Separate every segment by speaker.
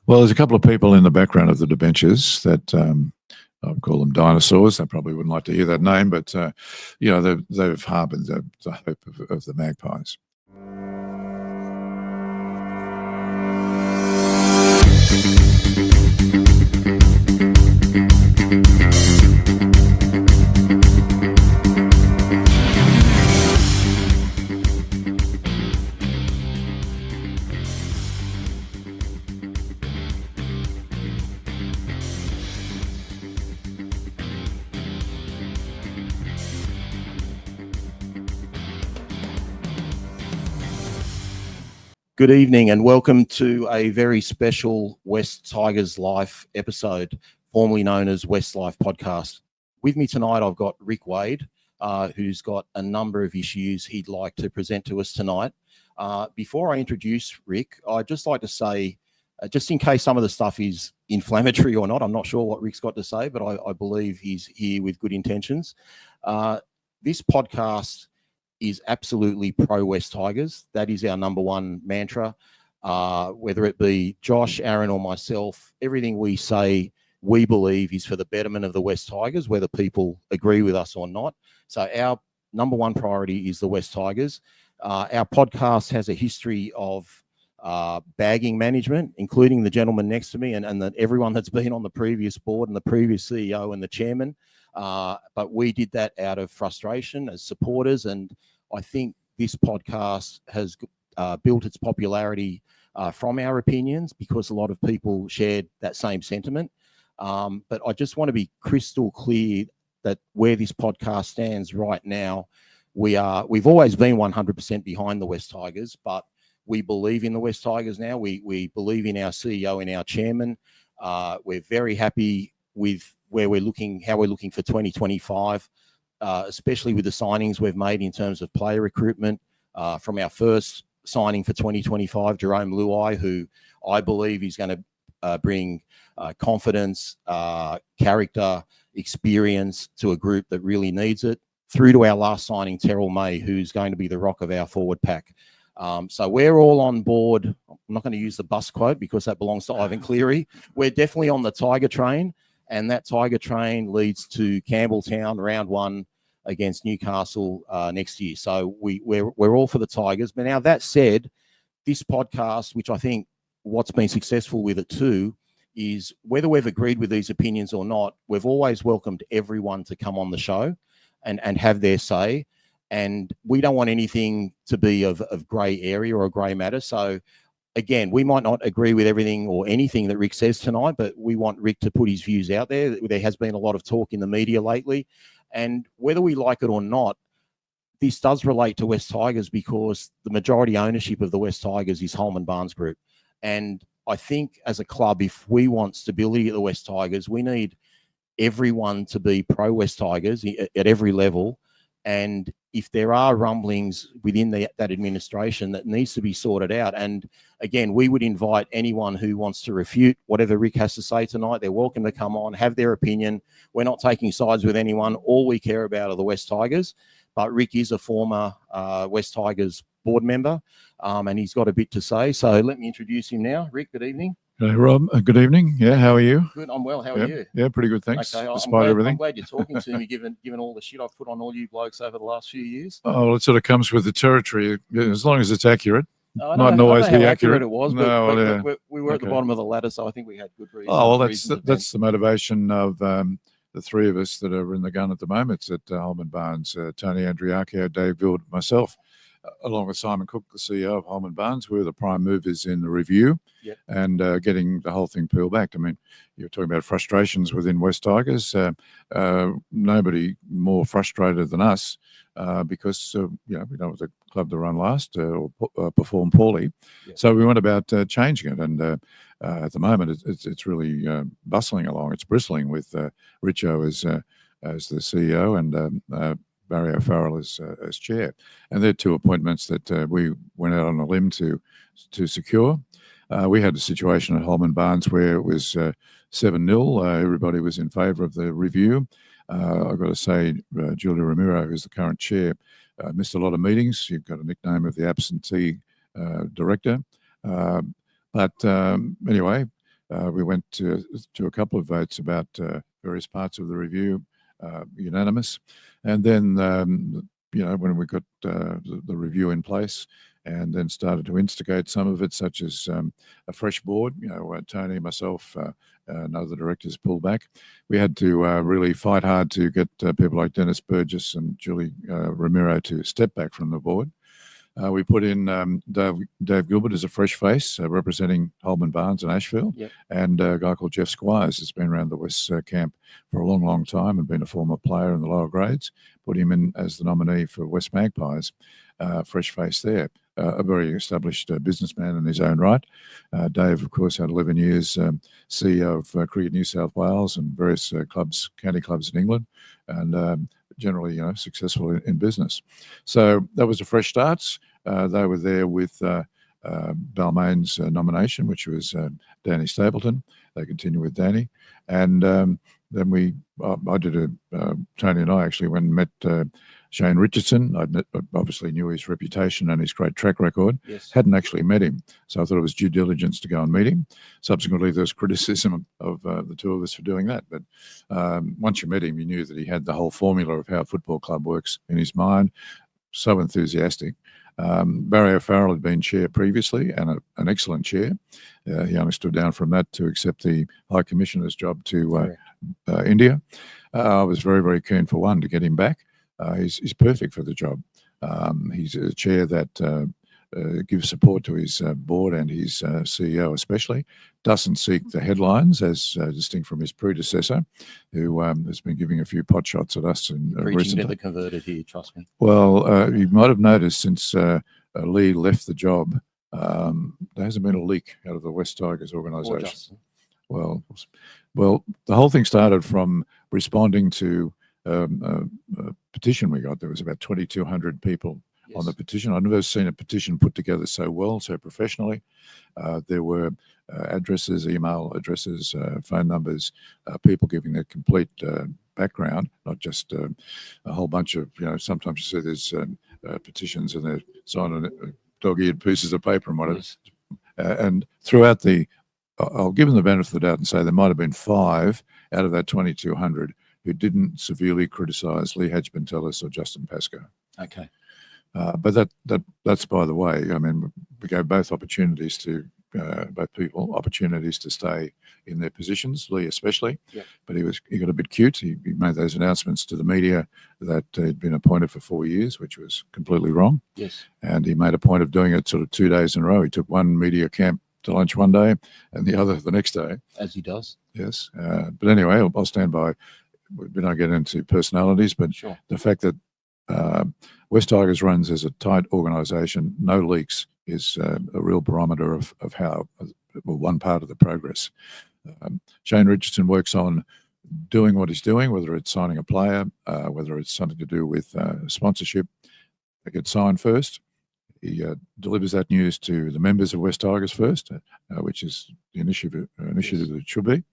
Speaker 1: Well, there's a couple of people in the background of the Debentures that I'll call them dinosaurs. They probably wouldn't like to hear that name, but they've harboured the hope of the Magpies.
Speaker 2: Good evening and welcome to a very special West Tigers Life episode, formerly known as West Life Podcast. With me tonight, I've got Rick Wayde, who's got a number of issues he'd like to present to us tonight. Before I introduce Rick, I'd just like to say, just in case some of the stuff is inflammatory or not, I'm not sure what Rick's got to say, but I believe he's here with good intentions. This podcast is absolutely pro-West Tigers. That is our number one mantra. Whether it be Josh, Aaron or myself, everything we say, we believe is for the betterment of the West Tigers, whether people agree with us or not. So our number one priority is the West Tigers. Our podcast has a history of bagging management, including the gentleman next to me and everyone that's been on the previous board and the previous CEO and the chairman. But we did that out of frustration as supporters, and I think this podcast has built its popularity from our opinions because a lot of people shared that same sentiment. But I just want to be crystal clear that where this podcast stands right now, we've always been 100% behind the West Tigers, but we believe in the West Tigers now. We believe in our CEO and our chairman. We're very happy with where we're looking, how we're looking for 2025, especially with the signings we've made in terms of player recruitment. From our first signing for 2025, Jerome Luai, who I believe is going to bring confidence, character, experience to a group that really needs it, through to our last signing, Terrell May, who's going to be the rock of our forward pack. So we're all on board. I'm not going to use the bus quote because that belongs to Ivan Cleary. We're definitely on the Tiger train, and that Tiger train leads to Campbelltown round one against Newcastle next year. So we're all for the Tigers. But now that said, this podcast, which I think what's been successful with it too, is whether we've agreed with these opinions or not, we've always welcomed everyone to come on the show and have their say. And we don't want anything to be of grey area or grey matter. So again, we might not agree with everything or anything that Rick says tonight, but we want Rick to put his views out there. There has been a lot of talk in the media lately. And whether we like it or not, this does relate to West Tigers because the majority ownership of the West Tigers is Holman Barnes Group. And I think as a club, if we want stability at the West Tigers, we need everyone to be pro-West Tigers at every level. And if there are rumblings within that administration, that needs to be sorted out. And again, we would invite anyone who wants to refute whatever Rick has to say tonight. They're welcome to come on, have their opinion. We're not taking sides with anyone. All we care about are the West Tigers. But Rick is a former West Tigers board member, and he's got a bit to say. So let me introduce him now. Rick, good evening.
Speaker 1: Hey, Rob. Good evening. Yeah, how are you?
Speaker 2: Good. I'm well. How are you?
Speaker 1: Yeah, pretty good. Thanks.
Speaker 2: Okay,
Speaker 1: despite everything.
Speaker 2: I'm glad you're talking to me, given all the shit I've put on all you blokes over the last few years.
Speaker 1: Oh, well, it sort of comes with the territory, as long as it's accurate.
Speaker 2: I
Speaker 1: Mightn't always be accurate.
Speaker 2: It was,
Speaker 1: no,
Speaker 2: but
Speaker 1: yeah.
Speaker 2: we were at the bottom of the ladder, so I think we had good reasons.
Speaker 1: Oh, well, that's the motivation of the three of us that are in the gun at the moment. It's at Holman Barnes, Tony Andriacchio, Dave Vild, myself, along with Simon Cook, the CEO of Holman Barnes. We're the prime movers in the review. Yep. And getting the whole thing peeled back. I mean, you're talking about frustrations within West Tigers. Nobody more frustrated than us because we don't want the club to run last or perform poorly. Yep. So we went about changing it, and at the moment it's really bustling along. It's bristling with Richo as the CEO and Barry O'Farrell as chair, and they're two appointments that we went out on a limb to secure. We had a situation at Holman Barnes where it was 7-0. Everybody was in favour of the review. I've got to say, Julia Ramiro, who's the current chair, missed a lot of meetings. You've got a nickname of the absentee director. But anyway, We went to a couple of votes about various parts of the review, unanimous. And then, when we got the review in place and then started to instigate some of it, such as a fresh board, Tony, myself, and other directors pulled back. We had to really fight hard to get people like Dennis Burgess and Julie Ramiro to step back from the board. We put in Dave Gilbert as a fresh face representing Holman Barnes and Ashfield,
Speaker 2: Yep.
Speaker 1: and a guy called Jeff Squires has been around the West camp for a long, long time and been a former player in the lower grades. Put him in as the nominee for West Magpies, fresh face there. A very established businessman in his own right. Dave, of course, had 11 years CEO of Cricket New South Wales and various clubs, county clubs in England, and generally, successful in business. So that was a fresh start. They were there with Balmain's nomination, which was Danny Stapleton. They continued with Danny, and then I did Tony and I actually went and met Shane Richardson. I obviously knew his reputation and his great track record.
Speaker 2: Yes.
Speaker 1: Hadn't actually met him, so I thought it was due diligence to go and meet him. Subsequently, there was criticism of the two of us for doing that, but once you met him, you knew that he had the whole formula of how a football club works in his mind. So enthusiastic. Barry O'Farrell had been chair previously and an excellent chair. He only stood down from that to accept the High Commissioner's job to India. I was very, very keen for one to get him back. He's perfect for the job. He's a chair that gives support to his board and his CEO especially, doesn't seek the headlines as distinct from his predecessor, who has been giving a few pot shots at us. And
Speaker 2: Preaching to the converted here, trust me.
Speaker 1: Well, you might have noticed since Lee left the job, there hasn't been a leak out of the West Tigers organisation. Well, the whole thing started from responding to a petition we got. There was about 2,200 people on the petition. I've never seen a petition put together so well, so professionally. There were addresses, email addresses, phone numbers, people giving their complete background, not just a whole bunch of, sometimes you see there's petitions and they're signed on dog-eared pieces of paper and whatever.
Speaker 2: Yes.
Speaker 1: And throughout I'll give them the benefit of the doubt and say there might have been 5 out of that 2,200 who didn't severely criticise Lee Hadj-Bentelis or Justin Pascoe.
Speaker 2: Okay.
Speaker 1: But that's by the way. I mean, we gave both opportunities to both people opportunities to stay in their positions, Lee especially.
Speaker 2: Yep.
Speaker 1: But he got a bit cute. He made those announcements to the media that he'd been appointed for 4 years, which was completely wrong.
Speaker 2: Yes.
Speaker 1: And he made a point of doing it sort of 2 days in a row. He took one media camp to lunch one day and the other the next day.
Speaker 2: As he does.
Speaker 1: Yes. But anyway, I'll stand by. We don't get into personalities, but
Speaker 2: Sure.
Speaker 1: the fact that West Tigers runs as a tight organisation, no leaks, is a real barometer of how, one part of the progress. Shane Richardson works on doing what he's doing, whether it's signing a player, whether it's something to do with sponsorship. They get signed first. He delivers that news to the members of West Tigers first, which is the initiative that it should be,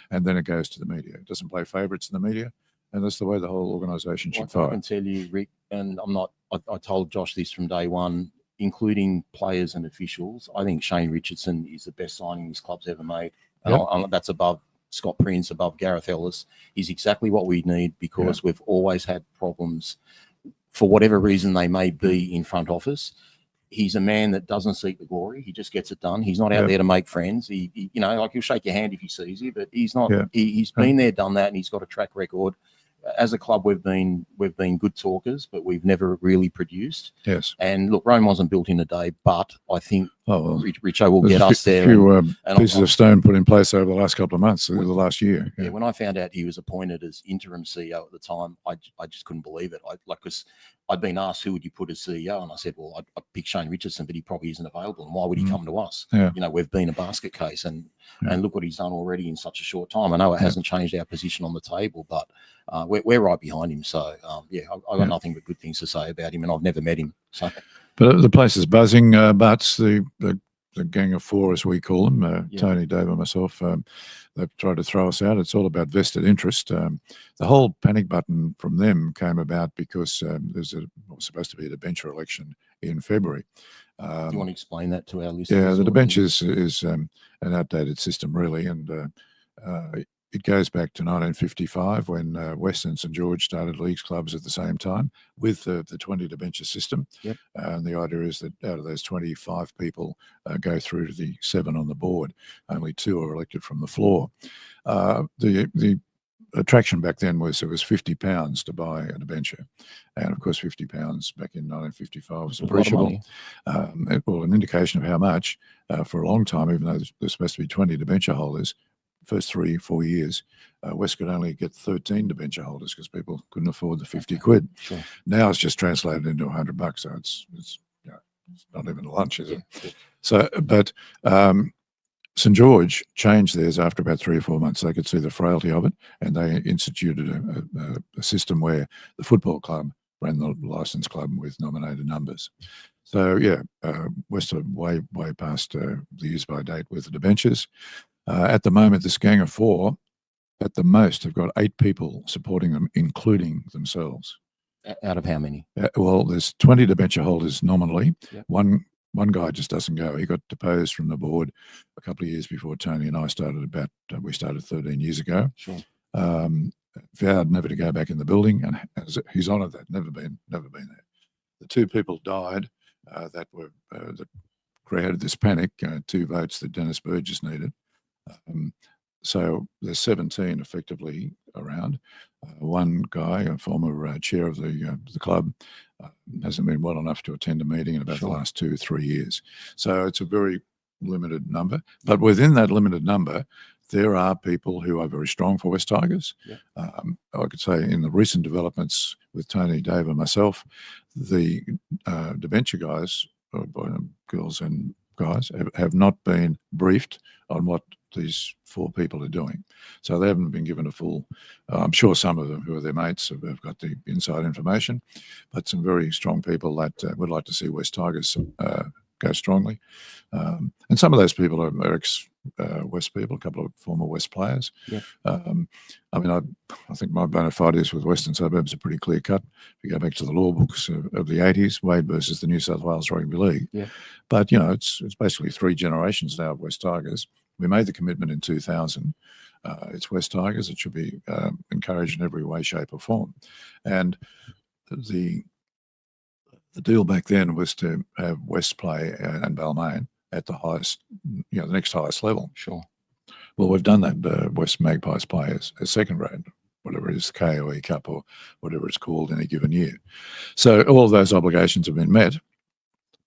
Speaker 1: and then it goes to the media. It doesn't play favourites in the media, and that's the way the whole organisation should fight.
Speaker 2: I can tell you, Rick, and I told Josh this from day one, including players and officials. I think Shane Richardson is the best signing this club's ever made.
Speaker 1: Yep.
Speaker 2: That's above Scott Prince, above Gareth Ellis. He's exactly what we need because we've always had problems, for whatever reason they may be, in front office. He's a man that doesn't seek the glory. He just gets it done. He's not out there to make friends. He he'll shake your hand if he sees you, but he's not. Yeah. He's been there, done that, and he's got a track record. As a club, we've been good talkers, but we've never really produced.
Speaker 1: Yes.
Speaker 2: And look, Rome wasn't built in a day, but I think Richo will get us there.
Speaker 1: A few pieces of stone put in place over the last couple of months, the last year.
Speaker 2: Yeah. When I found out he was appointed as interim CEO at the time, I just couldn't believe it. Because I'd been asked who would you put as CEO, and I said, well, I'd pick Shane Richardson, but he probably isn't available. And why would he come to us?
Speaker 1: Yeah.
Speaker 2: We've been a basket case, and look what he's done already in such a short time. I know it hasn't changed our position on the table, but we're right behind him. So I've got nothing but good things to say about him, and I've never met him. So,
Speaker 1: but the place is buzzing. But the gang of four, as we call them, Tony, Dave, and myself, they've tried to throw us out. It's all about vested interest. The whole panic button from them came about because there's was supposed to be a Debenture election in February.
Speaker 2: Do you want to explain that to our listeners?
Speaker 1: Yeah, the
Speaker 2: or-
Speaker 1: debentures is an outdated system, really, and it goes back to 1955 when Western and St George started leagues clubs at the same time with the 20 debenture system.
Speaker 2: Yep.
Speaker 1: And the idea is that out of those 25 people go through to the 7 on the board. Only 2 are elected from the floor. The attraction back then was it was £50 to buy a debenture, and of course £50 back in 1955 was appreciable. Well, an indication of how much for a long time, even though there's supposed to be 20 debenture holders. First 3-4 years, West could only get 13 debenture holders because people couldn't afford the 50 quid.
Speaker 2: Sure.
Speaker 1: Now it's just translated into $100, so it's it's not even a lunch, is it?
Speaker 2: Yeah.
Speaker 1: So, but St George changed theirs after about 3 or 4 months. They could see the frailty of it, and they instituted a system where the football club ran the licence club with nominated numbers. So yeah, West are way past the use by date with the debentures. At the moment, this gang of 4, at the most, have got 8 people supporting them, including themselves.
Speaker 2: Out of how many?
Speaker 1: Well, there's 20 debenture holders nominally.
Speaker 2: Yep.
Speaker 1: One guy just doesn't go. He got deposed from the board a couple of years before Tony and I started. We started 13 years ago.
Speaker 2: Sure.
Speaker 1: Vowed never to go back in the building, and he's honoured that. Never been there. The 2 people died that created this panic. 2 votes that Dennis Burgess needed. So there's 17 effectively around. One guy, a former chair of the club, hasn't been well enough to attend a meeting in about the last 2 or 3 years. So it's a very limited number. But within that limited number, there are people who are very strong for West Tigers.
Speaker 2: Yeah.
Speaker 1: I could say in the recent developments with Tony, Dave and myself, the debenture guys, girls and guys, have not been briefed on what these 4 people are doing. So they haven't been given a full, I'm sure some of them who are their mates have got the inside information, but some very strong people that would like to see West Tigers go strongly. And some of those people are ex-West people, a couple of former West players.
Speaker 2: Yep.
Speaker 1: I mean, I think my bona fides with Western Suburbs are pretty clear cut. If you go back to the law books of the 80s, Wade versus the New South Wales Rugby League.
Speaker 2: Yeah.
Speaker 1: But, you know, it's basically 3 generations now of West Tigers. We made the commitment in 2000. It's West Tigers. It should be encouraged in every way, shape or form. And the deal back then was to have West play and Balmain at the highest, the next highest level.
Speaker 2: Sure.
Speaker 1: Well, we've done that. West Magpies play as second grade, whatever it is, the KOE Cup or whatever it's called in a given year. So all of those obligations have been met,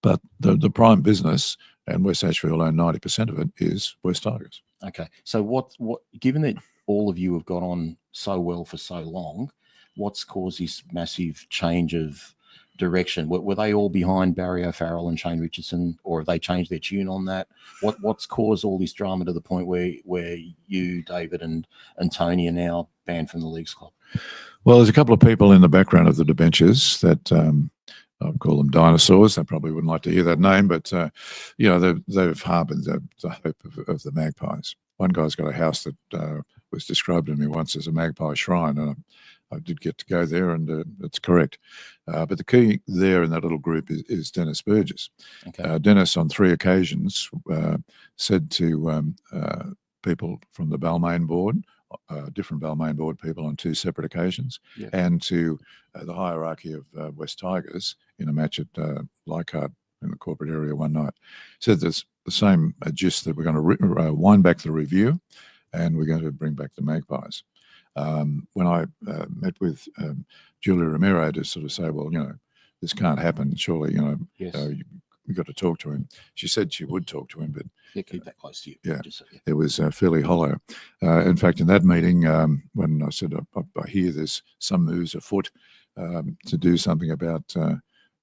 Speaker 1: but the prime business, and West Ashfield own 90% of it, is West Tigers.
Speaker 2: Okay. So what given that all of you have gone on so well for so long, what's caused this massive change of direction? Were they all behind Barry O'Farrell and Shane Richardson, or have they changed their tune on that? What's caused all this drama to the point where you, David, and Tony are now banned from the Leagues Club?
Speaker 1: Well, there's a couple of people in the background of the debentures that I'll call them dinosaurs. They probably wouldn't like to hear that name, but they've harboured the hope of the Magpies. One guy's got a house that was described to me once as a magpie shrine, and I did get to go there, and it's correct. But the key there in that little group is Dennis Burgess.
Speaker 2: Okay.
Speaker 1: Dennis, on 3 occasions, said to people from the Balmain board, different Balmain board people on 2 separate occasions,
Speaker 2: yeah,
Speaker 1: and to the hierarchy of West Tigers in a match at Leichhardt in the corporate area one night, said there's the same gist that we're going to wind back the review and we're going to bring back the Magpies. When I met with Julia Romero to sort of say, well, this can't happen, surely,
Speaker 2: yes,
Speaker 1: we've got to talk to him. She said she would talk to him, but
Speaker 2: keep that close to you.
Speaker 1: Yeah, it was fairly hollow. In fact, in that meeting, when I said I hear there's some moves afoot to do something about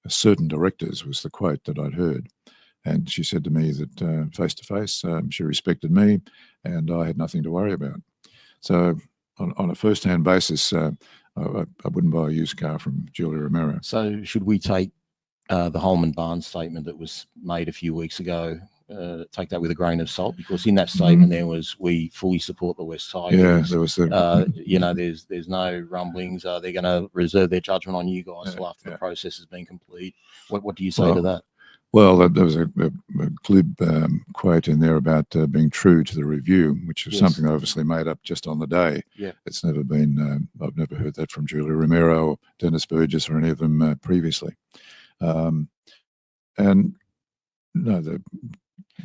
Speaker 1: certain directors, was the quote that I'd heard. And she said to me that face to face, she respected me and I had nothing to worry about. So on a first-hand basis, I wouldn't buy a used car from Julia Romero.
Speaker 2: So should we take the Holman Barnes statement that was made a few weeks ago take that with a grain of salt, because in that statement there was, we fully support the West Tigers.
Speaker 1: Yeah, there was the.
Speaker 2: You know, there's no rumblings. They're going to reserve their judgment on you guys till after the process has been complete. What do you say to that?
Speaker 1: Well, there was a glib quote in there about being true to the review, which is something they obviously made up just on the day.
Speaker 2: Yeah,
Speaker 1: it's never been. I've never heard that from Julia Romero or Dennis Burgess or any of them previously. And no,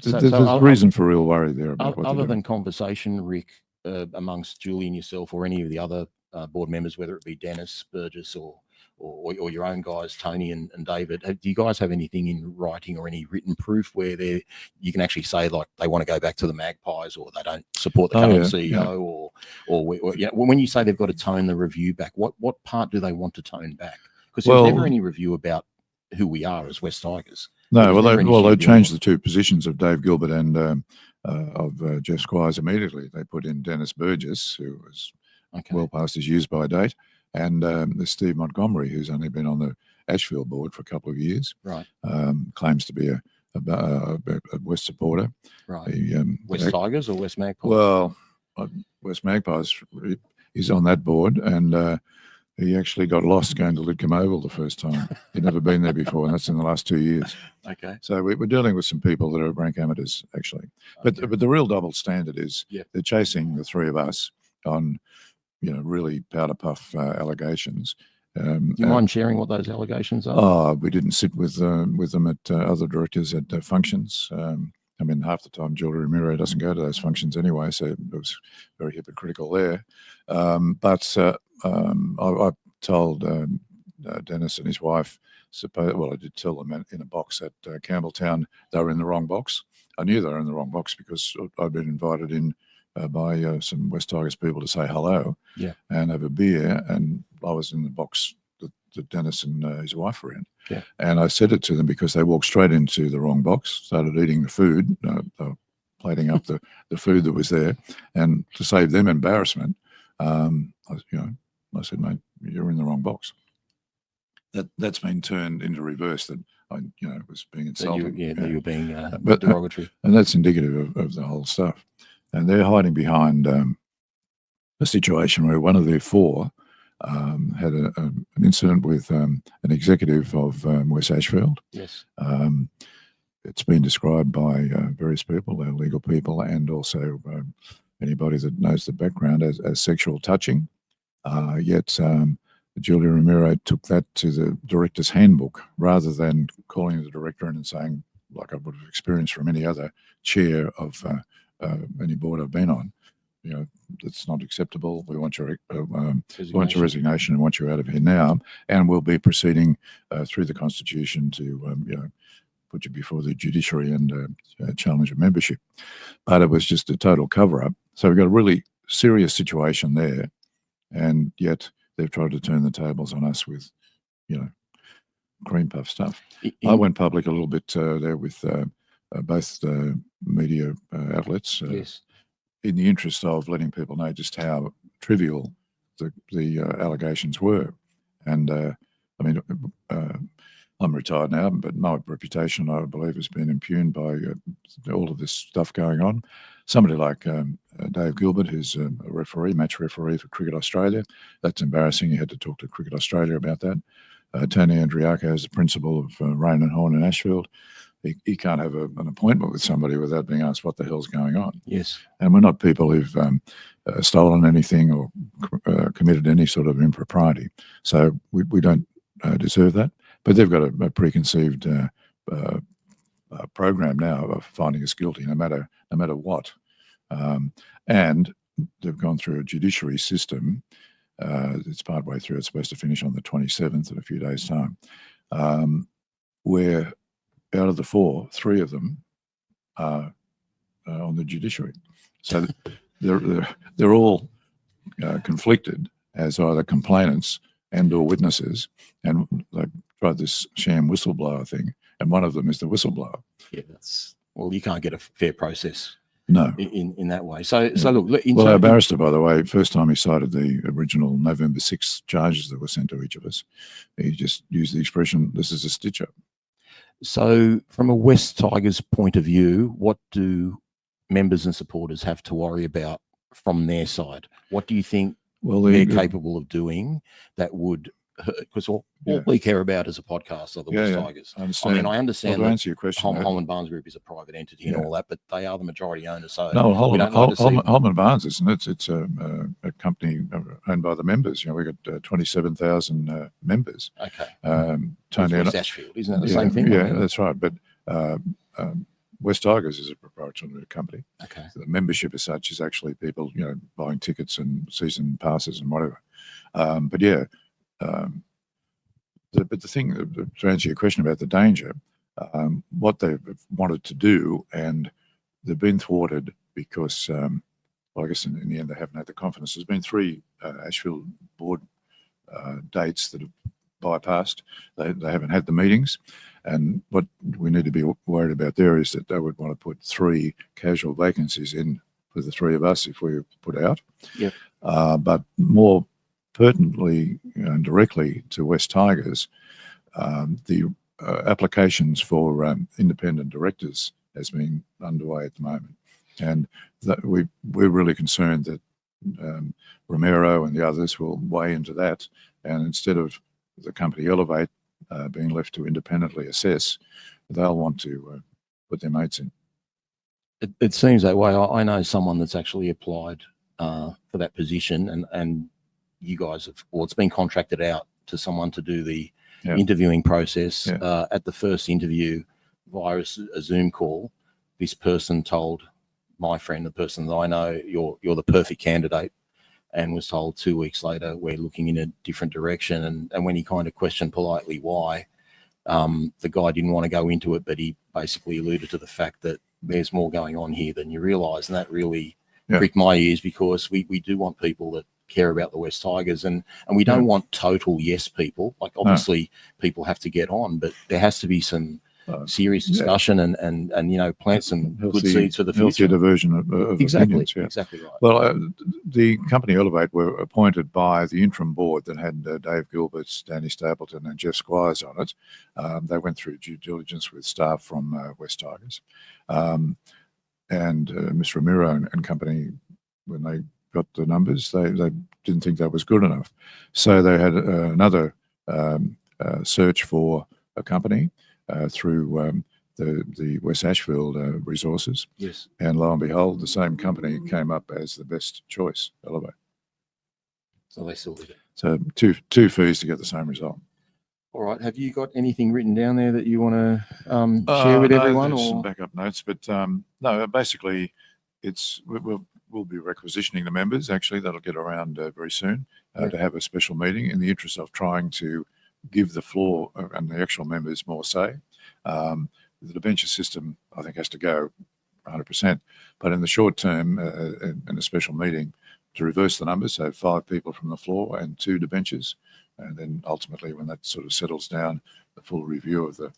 Speaker 1: there's reason for real worry there about what
Speaker 2: other than conversation, Rick, amongst Julie and yourself, or any of the other board members, whether it be Dennis Burgess or your own guys, Tony and David. Do you guys have anything in writing or any written proof where you can actually say, like, they want to go back to the Magpies, or they don't support the current CEO, or you know, when you say they've got to tone the review back, what part do they want to tone back? Because there's never any review about who we are as West Tigers.
Speaker 1: No, they changed the two positions of Dave Gilbert and of Jeff Squires immediately. They put in Dennis Burgess, who was well past his use by date, and there's Steve Montgomery, who's only been on the Ashfield board for a couple of years. Right. Claims to be a West supporter.
Speaker 2: Right. West Tigers or West Magpies?
Speaker 1: Well, West Magpies, he's on that board, and he actually got lost going to Lidcombe Oval the first time. He'd never been there before, and that's in the last 2 years.
Speaker 2: Okay.
Speaker 1: So we're dealing with some people that are rank amateurs, actually. But the real double standard is they're chasing the three of us on, you know, really powder puff allegations.
Speaker 2: Do you mind sharing what those allegations are?
Speaker 1: Oh, we didn't sit with them at other directors at functions. I mean, half the time Julia Romero doesn't go to those functions anyway, so it was very hypocritical there. I told Dennis and his wife, I did tell them in a box at Campbelltown they were in the wrong box. I knew they were in the wrong box because I'd been invited in by some West Tigers people to say hello and have a beer, and I was in the box that Dennis and his wife were in. Yeah. And I said it to them because they walked straight into the wrong box, started eating the food, plating up the food that was there, and to save them embarrassment, I said, mate, you're in the wrong box. That's been turned into reverse, that I was being insulted.
Speaker 2: You were being derogatory.
Speaker 1: And that's indicative of the whole stuff. And they're hiding behind a situation where one of their four had an incident with an executive of West Ashfield.
Speaker 2: Yes.
Speaker 1: It's been described by various people, legal people, and also anybody that knows the background as sexual touching. Yet Julia Romero took that to the director's handbook rather than calling the director in and saying, like I would have experienced from any other chair of any board I've been on, that's not acceptable. We want your resignation and want you out of here now, and we'll be proceeding through the Constitution to put you before the judiciary and challenge your membership. But it was just a total cover-up. So we've got a really serious situation there, and yet they've tried to turn the tables on us with, cream puff stuff. I went public a little bit there with both the media outlets.
Speaker 2: Yes.
Speaker 1: In the interest of letting people know just how trivial the allegations were. And I'm retired now, but my reputation, I believe, has been impugned by all of this stuff going on. Somebody like Dave Gilbert, who's a referee, match referee for Cricket Australia, that's embarrassing. You had to talk to Cricket Australia about that. Tony Andriaco is the principal of Rain and Horn in Ashfield. He can't have an appointment with somebody without being asked what the hell's going on.
Speaker 2: Yes.
Speaker 1: And we're not people who've stolen anything or committed any sort of impropriety. So we don't deserve that. But they've got a preconceived program now of finding us guilty, no matter what. And they've gone through a judiciary system. It's partway through. It's supposed to finish on the 27th in a few days' time, where out of the four, three of them are on the judiciary. So they're all conflicted as either complainants and or witnesses, and they've tried this sham whistleblower thing, and one of them is the whistleblower.
Speaker 2: Yeah, you can't get a fair process.
Speaker 1: No.
Speaker 2: In that way. So look.
Speaker 1: Our barrister, by the way, first time he cited the original November 6 charges that were sent to each of us, he just used the expression, "This is a stitch-up."
Speaker 2: So, from a West Tigers point of view, what do members and supporters have to worry about from their side? What do you think
Speaker 1: Well,
Speaker 2: they're capable of doing that would hurt? Because all we care about as a podcast are the West Tigers.
Speaker 1: I understand.
Speaker 2: I mean, I understand
Speaker 1: to answer your question,
Speaker 2: Holman Barnes Group is a private entity and all that, but they are the majority owner. So
Speaker 1: no,
Speaker 2: we don't like to see
Speaker 1: Holman Barnes, isn't it? It's a company owned by the members. You know, we got 27,000 members.
Speaker 2: Okay.
Speaker 1: Tony
Speaker 2: West Ashfield, isn't that the same thing?
Speaker 1: Yeah, that's right. But West Tigers is a proprietary company.
Speaker 2: Okay.
Speaker 1: So the membership as such is actually people, you know, buying tickets and season passes and whatever. But yeah, but the thing, to answer your question about the danger, what they've wanted to do, and they've been thwarted because, well, I guess in the end they haven't had the confidence. There's been 3 Ashfield board dates that have bypassed. They haven't had the meetings. And what we need to be worried about there is that they would want to put 3 casual vacancies in for the 3 of us if we put out.
Speaker 2: Yep.
Speaker 1: But more pertinently and directly to West Tigers, the applications for independent directors has been underway at the moment. And that we're really concerned that Romero and the others will weigh into that. And instead of the company Elevate being left to independently assess, they'll want to put their mates in.
Speaker 2: It seems that way. I know someone that's actually applied for that position, and you guys have, well, it's been contracted out to someone to do the interviewing process. At the first interview via a Zoom call, this person told my friend, the person that I know, you're the perfect candidate, and was told 2 weeks later, we're looking in a different direction. And when he kind of questioned politely why, the guy didn't want to go into it, but he basically alluded to the fact that there's more going on here than you realise. And that really pricked my ears, because we do want people that care about the West Tigers, and we don't want total yes people. Like, obviously people have to get on, but there has to be some serious discussion and you know, plant some good seeds for the future.
Speaker 1: Diversion of opinions.
Speaker 2: Exactly right.
Speaker 1: Well, the company Elevate were appointed by the interim board that had Dave Gilbert, Danny Stapleton and Jeff Squires on it. They went through due diligence with staff from West Tigers. And Mr. Ramiro and company, when they got the numbers, they didn't think that was good enough. So they had another search for a company through the West Ashfield resources.
Speaker 2: Yes.
Speaker 1: And lo and behold, the same company came up as the best choice, Elevate.
Speaker 2: So they still did it.
Speaker 1: So two fees to get the same result.
Speaker 2: All right. Have you got anything written down there that you want to share with everyone?
Speaker 1: There's
Speaker 2: or
Speaker 1: some backup notes, but no, basically we'll be requisitioning the members. Actually, that'll get around very soon to have a special meeting in the interest of trying to give the floor and the actual members more say. The debenture system, I think, has to go 100%, but in the short term, in a special meeting, to reverse the numbers, so 5 people from the floor and 2 debentures, and then ultimately, when that sort of settles down, the full review of the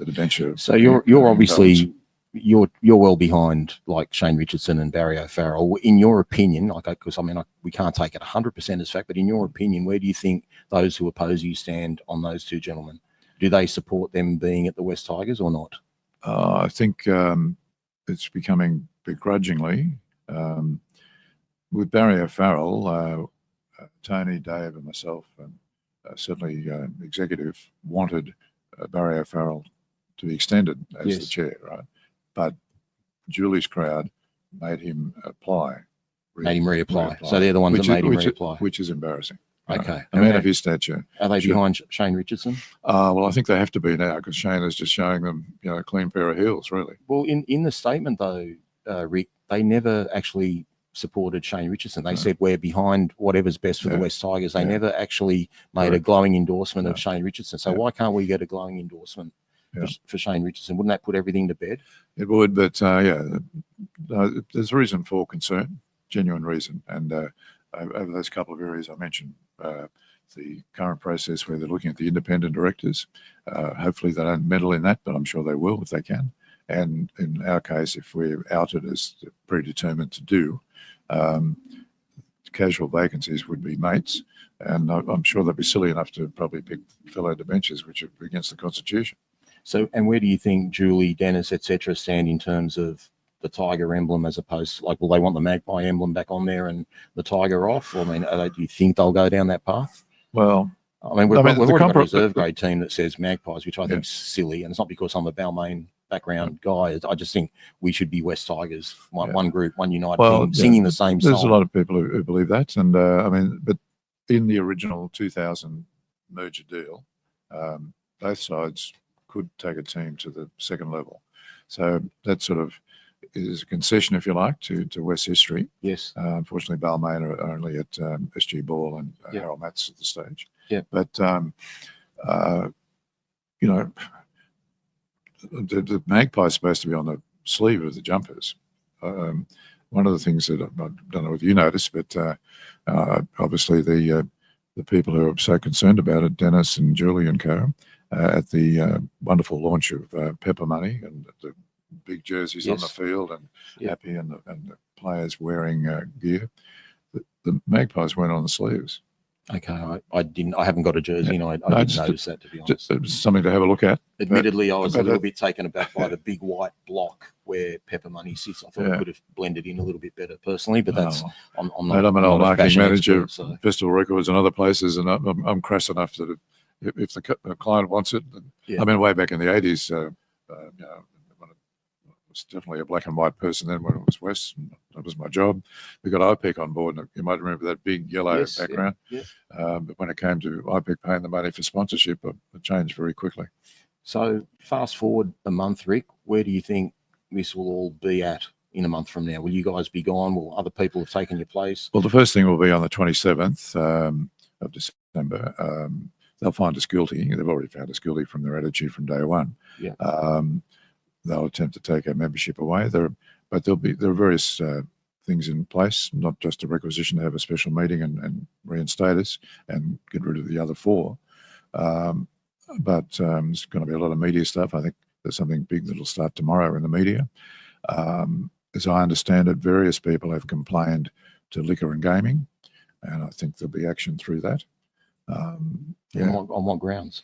Speaker 1: debenture.
Speaker 2: So you're obviously you're well behind like Shane Richardson and Barry O'Farrell. In your opinion, like, because I mean, we can't take it 100% as fact, but in your opinion, where do you think those who oppose you stand on those 2 gentlemen? Do they support them being at the West Tigers or not?
Speaker 1: I think it's becoming begrudgingly. With Barry O'Farrell, Tony, Dave and myself, and certainly executive, wanted Barry O'Farrell to be extended as the chair, right? But Julie's crowd made him apply.
Speaker 2: Made him reapply. So they're the ones that made him reapply.
Speaker 1: Which is embarrassing.
Speaker 2: Okay.
Speaker 1: A man of his stature.
Speaker 2: Are they behind Shane Richardson?
Speaker 1: Well, I think they have to be now, because Shane is just showing them, you know, a clean pair of heels, really.
Speaker 2: Well, in the statement though, Rick, they never actually supported Shane Richardson. They said we're behind whatever's best for the West Tigers. They never actually made a glowing endorsement of Shane Richardson. So why can't we get a glowing endorsement for Shane Richardson? Wouldn't that put everything to bed? It
Speaker 1: would, but there's a reason for concern, genuine reason. And over those couple of areas I mentioned, the current process where they're looking at the independent directors, hopefully they don't meddle in that, but I'm sure they will if they can. And in our case, if we're outed as predetermined to do, casual vacancies would be mates, and I'm sure they'd be silly enough to probably pick fellow debentures, which are against the Constitution.
Speaker 2: So, and where do you think Julie, Dennis, etc., stand in terms of the tiger emblem as opposed to, like, will they want the magpie emblem back on there and the tiger off? Or, I mean, do you think they'll go down that path?
Speaker 1: Well,
Speaker 2: I mean, we've already got a reserve
Speaker 1: the-
Speaker 2: grade team that says magpies, which I think is silly, and it's not because I'm a Balmain background guy. I just think we should be West Tigers, one group, one united team, singing the same song.
Speaker 1: There's a lot of people who believe that, and I mean, but in the original 2000 merger deal, both sides could take a team to the second level. So that sort of is a concession, if you like, to West history.
Speaker 2: Yes.
Speaker 1: Unfortunately, Balmain are only at SG Ball and Harold Matts at the stage.
Speaker 2: Yeah.
Speaker 1: But, you know, the magpie is supposed to be on the sleeve of the jumpers. One of the things that I don't know if you noticed, but obviously the people who are so concerned about it, Dennis and Julie and co, at the wonderful launch of Pepper Money and the big jerseys on the field and happy and the players wearing gear. The magpies weren't on the sleeves.
Speaker 2: Okay, I haven't got a jersey, and I didn't notice that, to be honest.
Speaker 1: It was something to have a look at.
Speaker 2: Admittedly, I was a little bit taken aback by the big white block where Pepper Money sits. I thought it could have blended in a little bit better personally, but that's I'm not.
Speaker 1: I'm an old marketing manager,
Speaker 2: so.
Speaker 1: Festival Records and other places, and I'm crass enough that if the client wants it, I mean, way back in the 80s, you know, I was definitely a black and white person then when it was West, and that was my job. We got IPEC on board, and you might remember that big yellow background. But when it came to IPEC paying the money for sponsorship, it changed very quickly.
Speaker 2: So fast forward a month, Rick, where do you think this will all be at in a month from now? Will you guys be gone? Will other people have taken your place?
Speaker 1: Well, the first thing will be on the 27th of December. They'll find us guilty. They've already found us guilty from their attitude from day one.
Speaker 2: Yeah.
Speaker 1: They'll attempt to take our membership away. There are various things in place, not just a requisition to have a special meeting and reinstate us and get rid of the other four. But there's going to be a lot of media stuff. I think there's something big that'll start tomorrow in the media. As I understand it, various people have complained to Liquor and Gaming, and I think there'll be action through that.
Speaker 2: On what grounds?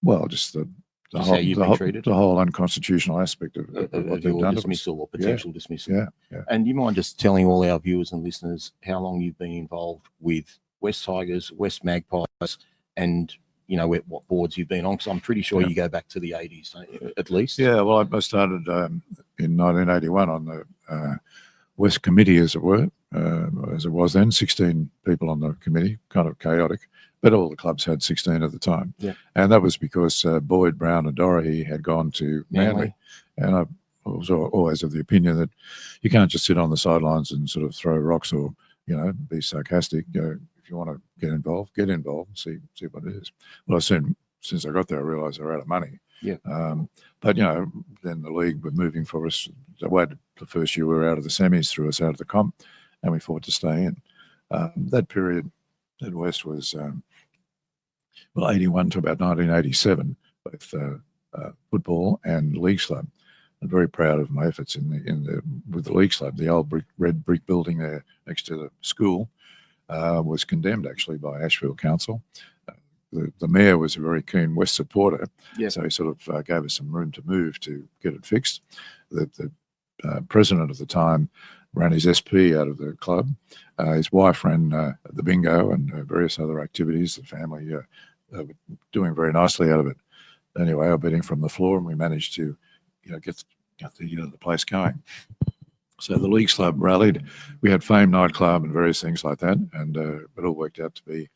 Speaker 1: Well, just the whole unconstitutional aspect of what they've done.
Speaker 2: Dismissal or potential dismissal.
Speaker 1: Yeah.
Speaker 2: And do you mind just telling all our viewers and listeners how long you've been involved with West Tigers, West Magpies, and you know what boards you've been on? Because I'm pretty sure you go back to the 80s, don't you, at least.
Speaker 1: Yeah. Well, I started in 1981 on the West Committee, as it were, as it was then. 16 people on the committee, kind of chaotic. But all the clubs had 16 at the time.
Speaker 2: Yeah.
Speaker 1: And that was because Boyd, Brown and Dorahy had gone to Manly. And I was always of the opinion that you can't just sit on the sidelines and sort of throw rocks or, you know, be sarcastic. You know, if you want to get involved and see what it is. Well, since I got there, I realised they're out of money.
Speaker 2: Yeah.
Speaker 1: But, you know, then the league were moving for us. The first year we were out of the semis, threw us out of the comp, and we fought to stay in. That period at West was 81 to about 1987, both football and league club. I'm very proud of my efforts with the league club. The old red brick building there next to the school was condemned actually by Ashfield Council. The mayor was a very keen West supporter, so he sort of gave us some room to move to get it fixed. The president at the time ran his SP out of the club. His wife ran the bingo and various other activities. The family were doing very nicely out of it. Anyway, I beat him from the floor, and we managed to, get the place going. So the Leagues Club rallied. We had Fame nightclub and various things like that, and it all worked out to be,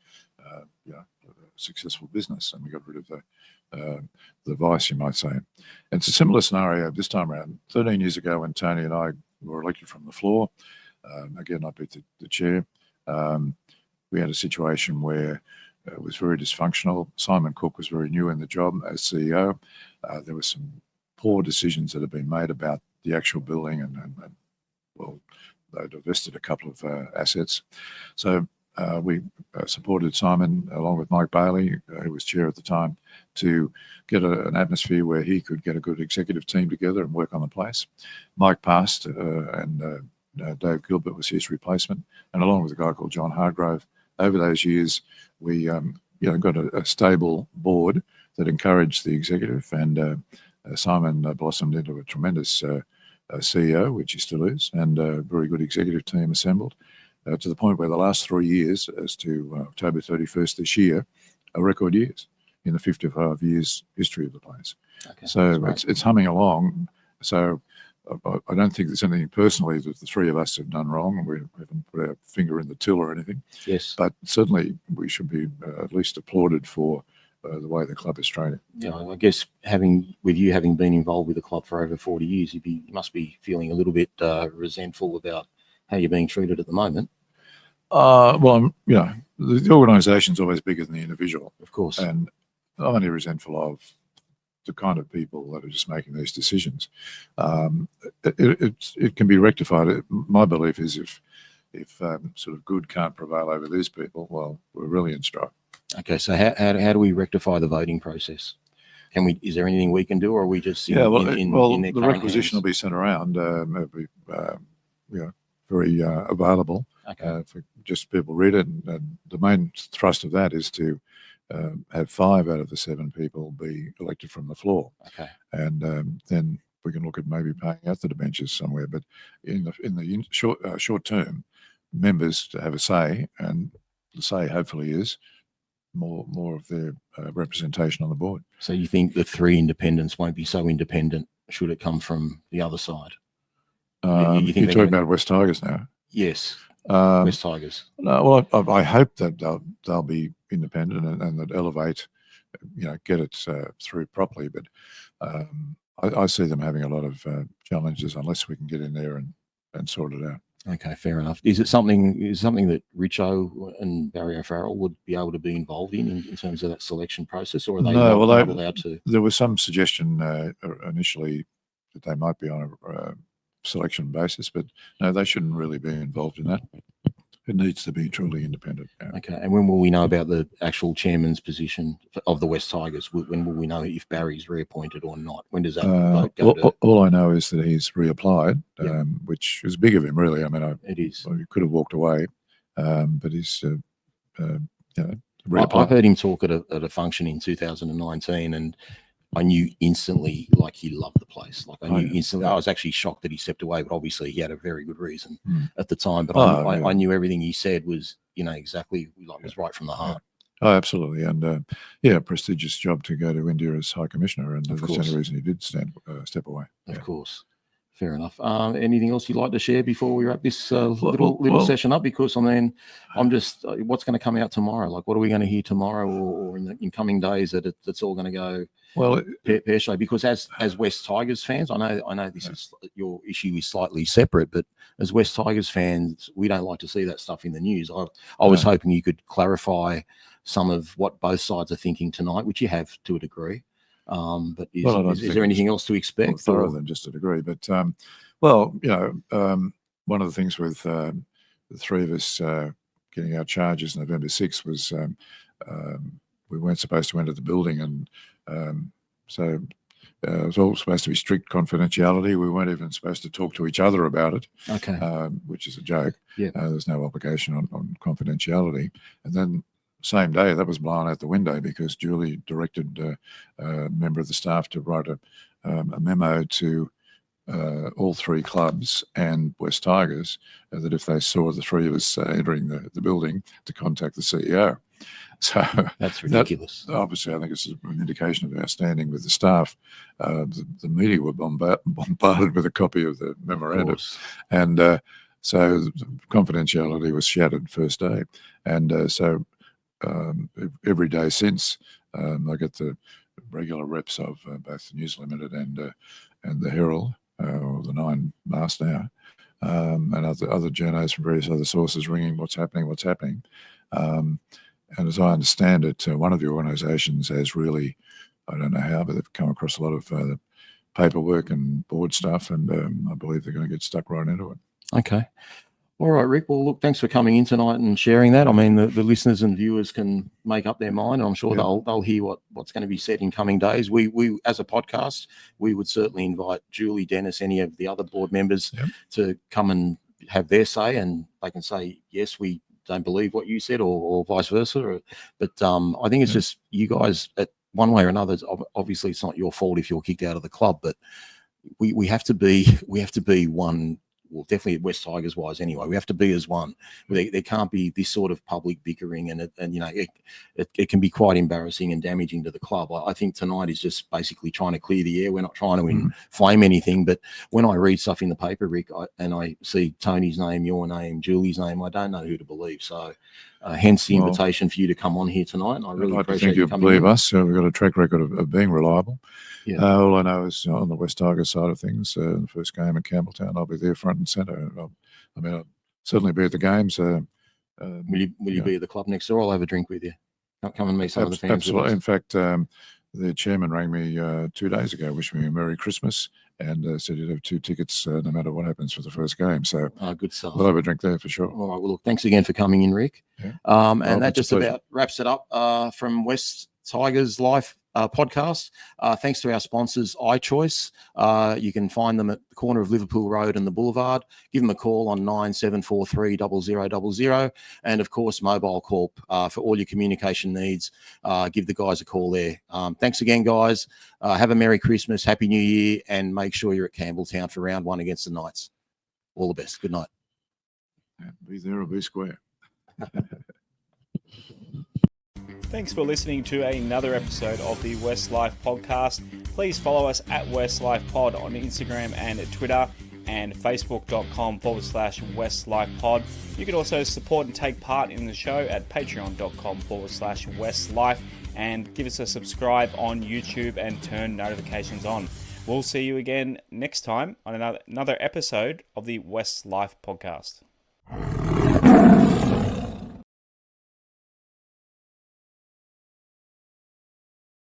Speaker 1: a successful business. And we got rid of the vice, you might say. And it's a similar scenario this time around. 13 years ago, when Tony and I were elected from the floor, again, I beat the chair. We had a situation where it was very dysfunctional. Simon Cook was very new in the job as CEO. There were some poor decisions that had been made about the actual building, and they divested a couple of assets. So we supported Simon, along with Mike Bailey, who was chair at the time, to get an atmosphere where he could get a good executive team together and work on the place. Mike passed, and Dave Gilbert was his replacement, and along with a guy called John Hargrove. Over those years, we got a stable board that encouraged the executive, and Simon blossomed into a tremendous CEO, which he still is, and a very good executive team assembled, to the point where the last 3 years, as to October 31st this year, are record years in the 55 years history of the place.
Speaker 2: Okay,
Speaker 1: so it's humming along. So I don't think there's anything personally that the three of us have done wrong. We haven't put our finger in the till or anything.
Speaker 2: Yes.
Speaker 1: But certainly we should be at least applauded for the way the club is trading.
Speaker 2: Yeah, I guess having been involved with the club for over 40 years, you must be feeling a little bit resentful about how you're being treated at the moment.
Speaker 1: Well, the organisation's always bigger than the individual.
Speaker 2: Of course.
Speaker 1: And I'm only resentful of the kind of people that are just making these decisions. It can be rectified. My belief is if sort of good can't prevail over these people, well, we're really in strife.
Speaker 2: Okay, so how do we rectify the voting process? Is there anything we can do, or are we just in their
Speaker 1: the
Speaker 2: current
Speaker 1: requisition will be sent around. It'll be very available.
Speaker 2: Okay.
Speaker 1: For just people read it, and the main thrust of that is to have 5 out of the 7 people be elected from the floor.
Speaker 2: Okay.
Speaker 1: And then we can look at maybe paying out the debentures somewhere. But in the short term, members to have a say, and the say hopefully is more of their representation on the board.
Speaker 2: So you think the 3 independents won't be so independent should it come from the other side?
Speaker 1: You think you're talking about West Tigers now?
Speaker 2: Yes. West Tigers.
Speaker 1: No, well, I hope that they'll be independent and that Elevate, get it through properly. But I see them having a lot of challenges unless we can get in there and sort it out.
Speaker 2: Okay, fair enough. Is it something that Richo and Barry O'Farrell would be able to be involved in terms of that selection process, or are they not allowed to? There
Speaker 1: was some suggestion initially that they might be on a selection basis, but no, they shouldn't really be involved in that. It needs to be truly independent. Yeah.
Speaker 2: Okay, and when will we know about the actual chairman's position of the West Tigers? When will we know if Barry's reappointed or not? When does that vote go to?
Speaker 1: All I know is that he's reapplied, which is big of him, really. I mean,
Speaker 2: it is.
Speaker 1: He could have walked away, but he's
Speaker 2: I heard him talk at a function in 2019, and I knew instantly, like, he loved the place. Like, I knew instantly. I was actually shocked that he stepped away, but obviously he had a very good reason at the time. But I knew everything he said was, exactly like was right from the heart.
Speaker 1: Oh, absolutely. And prestigious job to go to India as High Commissioner, and that's the only reason he did step away.
Speaker 2: Of course. Fair enough. Anything else you'd like to share before we wrap this little session up? Because I mean, I'm just what's going to come out tomorrow? Like, what are we going to hear tomorrow or in coming days that's all going to go pear-shaped? Because as West Tigers fans, I know this is your issue is slightly separate, but as West Tigers fans, we don't like to see that stuff in the news. I was hoping you could clarify some of what both sides are thinking tonight, which you have to a degree. But is there anything else to expect?
Speaker 1: More thorough than just a degree. But, one of the things with the 3 of us getting our charges November 6th was we weren't supposed to enter the building. And so it was all supposed to be strict confidentiality. We weren't even supposed to talk to each other about it, which is a joke.
Speaker 2: Yeah.
Speaker 1: There's no obligation on confidentiality. And then same day, that was blown out the window because Julie directed a member of the staff to write a memo to all 3 clubs and West Tigers that if they saw the 3 of us entering the building, to contact the CEO. So
Speaker 2: that's ridiculous.
Speaker 1: Obviously, I think it's an indication of our standing with the staff. The media were bombarded with a copy of the memorandum, and so the confidentiality was shattered first day, and so. Every day since, I get the regular reps of both the News Limited and the Herald, or the 9 Mast now, and other journos from various other sources ringing, what's happening. And as I understand it, one of the organisations has really, I don't know how, but they've come across a lot of paperwork and board stuff, and I believe they're going to get stuck right into it.
Speaker 2: Okay. All right, Rick. Well, look, thanks for coming in tonight and sharing that. I mean, the listeners and viewers can make up their mind. I'm sure they'll hear what's going to be said in coming days. We as a podcast, we would certainly invite Julie, Dennis, any of the other board members to come and have their say, and they can say, yes, we don't believe what you said, or vice versa. But I think it's just you guys one way or another, obviously it's not your fault if you're kicked out of the club, but we have to be one. Well, definitely at West Tigers wise anyway, we have to be as one. There can't be this sort of public bickering, and it can be quite embarrassing and damaging to the club. I think tonight is just basically trying to clear the air. We're not trying to inflame anything, but when I read stuff in the paper, Rick, and I see Tony's name, your name, Julie's name, I don't know who to believe. So hence the invitation for you to come on here tonight. And I really appreciate you coming
Speaker 1: believe
Speaker 2: in.
Speaker 1: us. We've got a track record of being reliable.
Speaker 2: Yeah.
Speaker 1: All I know is on the West Tigers side of things, the first game in Campbelltown, I'll be there front and centre. I'll certainly be at the games.
Speaker 2: Will you be at the club next door? I'll have a drink with you. Come and meet some of the fans.
Speaker 1: Absolutely. In fact, the chairman rang me 2 days ago, wishing me a Merry Christmas, and said he'd have 2 tickets no matter what happens for the first game. So
Speaker 2: good stuff.
Speaker 1: We'll have a drink there for sure.
Speaker 2: All right. Well, look, thanks again for coming in, Rick.
Speaker 1: Yeah.
Speaker 2: And that just about wraps it up from West Tigers Life podcast. Thanks to our sponsors, iChoice. You can find them at the corner of Liverpool Road and the Boulevard. Give them a call on 9743 0000. And of course, Mobile Corp for all your communication needs. Give the guys a call there. Thanks again, guys. Have a Merry Christmas, Happy New Year, and make sure you're at Campbelltown for round 1 against the Knights. All the best. Good night.
Speaker 1: Be there or be square.
Speaker 3: Thanks for listening to another episode of the West Life podcast. Please follow us at West Life Pod on Instagram and Twitter, and facebook.com/West Life Pod. You can also support and take part in the show at patreon.com/West Life, and give us a subscribe on YouTube and turn notifications on. We'll see you again next time on another episode of the West Life podcast.